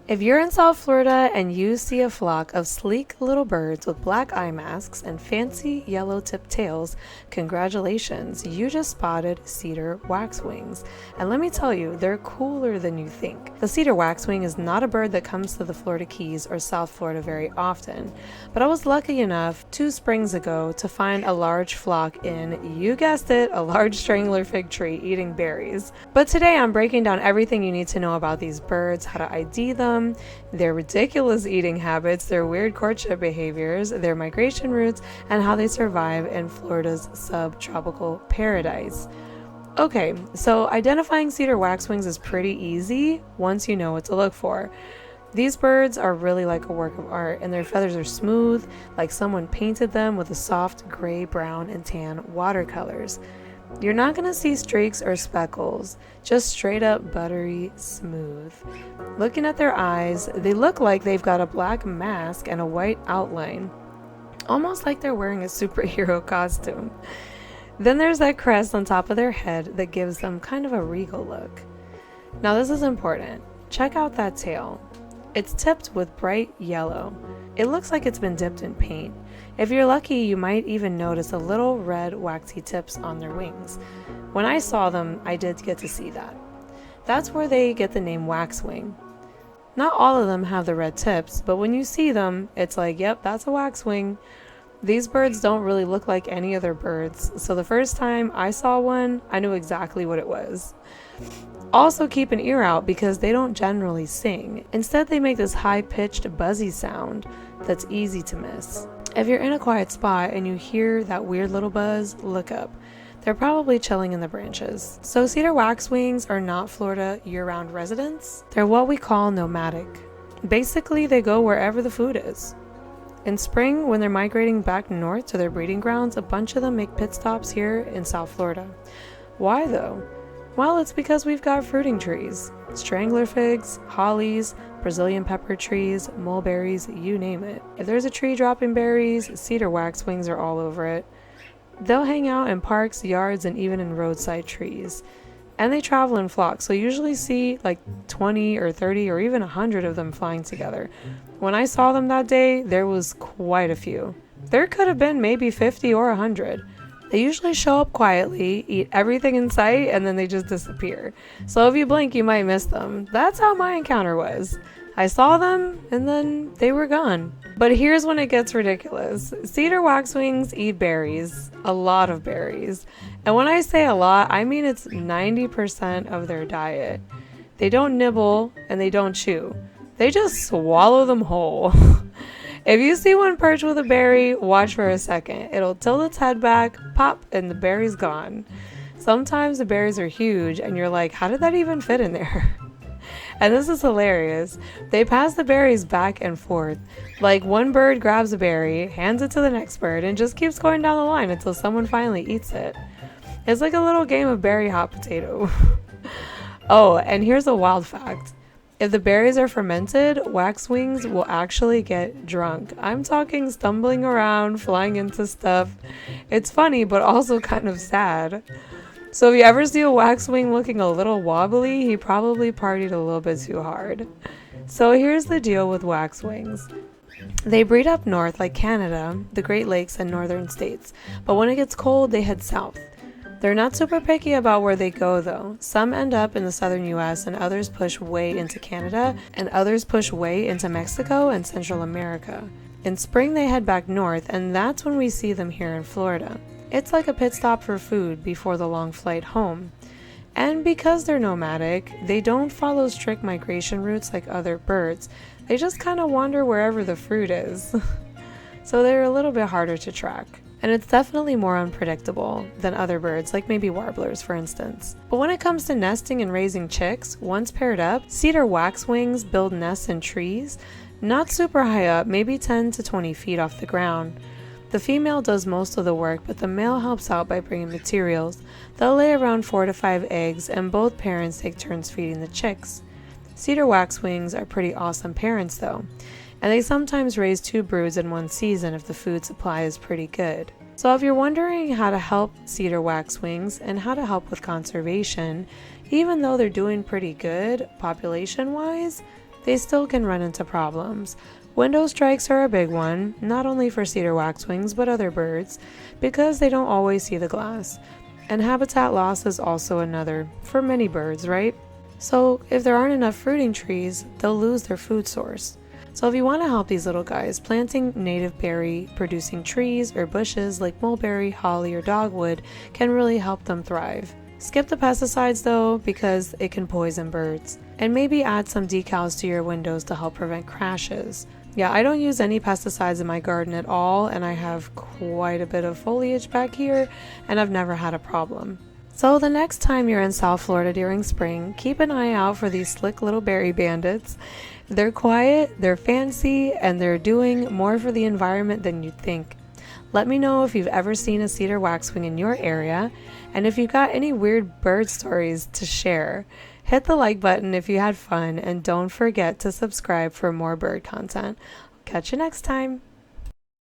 If you're in South Florida and you see a flock of sleek little birds with black eye masks and fancy yellow tipped tails, congratulations, you just spotted cedar waxwings. And let me tell you, they're cooler than you think. The cedar waxwing is not a bird that comes to the Florida Keys or South Florida very often, but I was lucky enough 2 springs ago to find a large flock in, you guessed it, a large strangler fig tree eating berries. But today I'm breaking down everything you need to know about these birds, how to ID them, their ridiculous eating habits, their weird courtship behaviors, their migration routes, and how they survive in Florida's subtropical paradise. Okay, so identifying cedar waxwings is pretty easy once you know what to look for. These birds are really like a work of art, and their feathers are smooth, like someone painted them with the soft gray, brown, and tan watercolors. You're not going to see streaks or speckles, just straight up buttery smooth. Looking at their eyes, they look like they've got a black mask and a white outline, almost like they're wearing a superhero costume. Then there's that crest on top of their head that gives them kind of a regal look. Now this is important. Check out that tail. It's tipped with bright yellow. It looks like it's been dipped in paint. If you're lucky, you might even notice a little red waxy tips on their wings. When I saw them, I did get to see that. That's where they get the name waxwing. Not all of them have the red tips, but when you see them, it's like, yep, that's a waxwing. These birds don't really look like any other birds, so the first time I saw one, I knew exactly what it was. Also keep an ear out because they don't generally sing. Instead, they make this high-pitched buzzy sound that's easy to miss. If you're in a quiet spot and you hear that weird little buzz, look up. They're probably chilling in the branches. So cedar waxwings are not Florida year-round residents. They're what we call nomadic. Basically, they go wherever the food is. In spring, when they're migrating back north to their breeding grounds, a bunch of them make pit stops here in South Florida. Why though? Well, it's because we've got fruiting trees. Strangler figs, hollies, Brazilian pepper trees, mulberries, you name it. If there's a tree dropping berries, cedar waxwings are all over it. They'll hang out in parks, yards, and even in roadside trees. And they travel in flocks, so you usually see like 20 or 30 or even 100 of them flying together. When I saw them that day, there was quite a few. There could have been maybe 50 or 100. They usually show up quietly, eat everything in sight, and then they just disappear. So if you blink, you might miss them. That's how my encounter was. I saw them, and then they were gone. But here's when it gets ridiculous. Cedar waxwings eat berries, a lot of berries. And when I say a lot, I mean it's 90% of their diet. They don't nibble, and they don't chew. They just swallow them whole. If you see one perch with a berry, watch for a second. It'll tilt its head back, pop, and the berry's gone. Sometimes the berries are huge, and you're like, how did that even fit in there? And this is hilarious. They pass the berries back and forth. Like one bird grabs a berry, hands it to the next bird, and just keeps going down the line until someone finally eats it. It's like a little game of berry hot potato. Oh, and here's a wild fact. If the berries are fermented, waxwings will actually get drunk. I'm talking stumbling around, flying into stuff. It's funny, but also kind of sad. So if you ever see a waxwing looking a little wobbly, he probably partied a little bit too hard. So here's the deal with waxwings. They breed up north like Canada, the Great Lakes, and northern states. But when it gets cold, they head south. They're not super picky about where they go though. Some end up in the southern US and others push way into Canada and others push way into Mexico and Central America. In spring they head back north and that's when we see them here in Florida. It's like a pit stop for food before the long flight home. And because they're nomadic, they don't follow strict migration routes like other birds. They just kind of wander wherever the fruit is. So they're a little bit harder to track. And it's definitely more unpredictable than other birds, like maybe warblers, for instance. But when it comes to nesting and raising chicks, once paired up, cedar waxwings build nests in trees, not super high up, maybe 10 to 20 feet off the ground. The female does most of the work, but the male helps out by bringing materials. They'll lay around 4 to 5 eggs, and both parents take turns feeding the chicks. Cedar waxwings are pretty awesome parents though. And they sometimes raise 2 broods in one season if the food supply is pretty good. So if you're wondering how to help cedar waxwings and how to help with conservation, even though they're doing pretty good population-wise, they still can run into problems. Window strikes are a big one, not only for cedar waxwings but other birds, because they don't always see the glass. And habitat loss is also another, for many birds, right? So if there aren't enough fruiting trees, they'll lose their food source. So if you want to help these little guys, planting native berry producing trees or bushes like mulberry, holly, or dogwood can really help them thrive. Skip the pesticides though, because it can poison birds. And maybe add some decals to your windows to help prevent crashes. Yeah, I don't use any pesticides in my garden at all, and I have quite a bit of foliage back here, and I've never had a problem. So the next time you're in South Florida during spring, keep an eye out for these slick little berry bandits. They're quiet, they're fancy, and they're doing more for the environment than you'd think. Let me know if you've ever seen a cedar waxwing in your area, and if you've got any weird bird stories to share. Hit the like button if you had fun, and don't forget to subscribe for more bird content. Catch you next time.